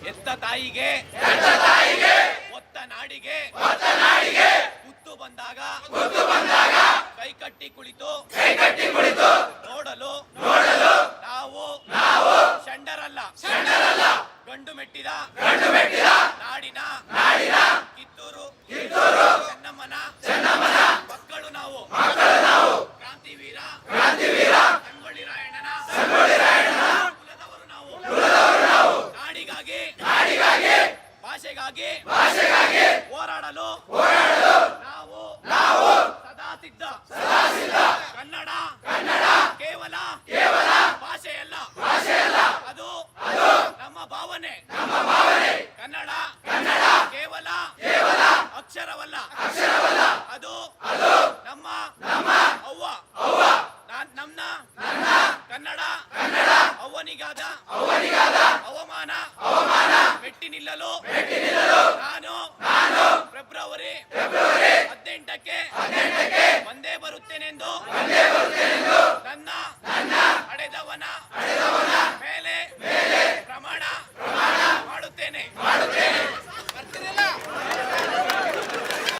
ಎತ್ತ ತಾಯಿಗೆ ಒತ್ತ ನಾಡಿಗೆ ಕುತ್ತು ಬಂದಾಗ ಕೈಕಟ್ಟಿ ಕುಳಿತು ನೋಡಲು ನಾವು ಷಂಡರಲ್ಲ ಗಂಡು ಮೆಟ್ಟಿದ ನಾಡಿನ ಕಿತ್ತೂರು ಚೆನ್ನಮ್ಮನ ಮಕ್ಕಳು ನಾವು ಕ್ರಾಂತಿವೀರ ಸಂಗೊಳ್ಳಿ ರಾಯಣ್ಣನ ಕುಲದವರು ನಾವು ನಾಡಿಗಾಗಿ ಭಾಷೆಗಾಗಿ ಹೋರಾಡಲು ನಾವು ಸದಾ ಸಿದ್ಧ ಕನ್ನಡ ಕೇವಲ ಭಾಷೆಯಲ್ಲ ಅದು ನಮ್ಮ ಭಾವನೆ ಕನ್ನಡ ಕೇವಲ ಅಕ್ಷರವಲ್ಲ ಅದು ನಮ್ಮ ಅವ್ವ ನನ್ನ ಕನ್ನಡ ಅವ್ವನಿಗಾದ ಅವಮಾನ ಮೆಟ್ಟಿ ನಿಲ್ಲಲು ನಾನು ಫೆಬ್ರವರಿ 18ಕ್ಕೆ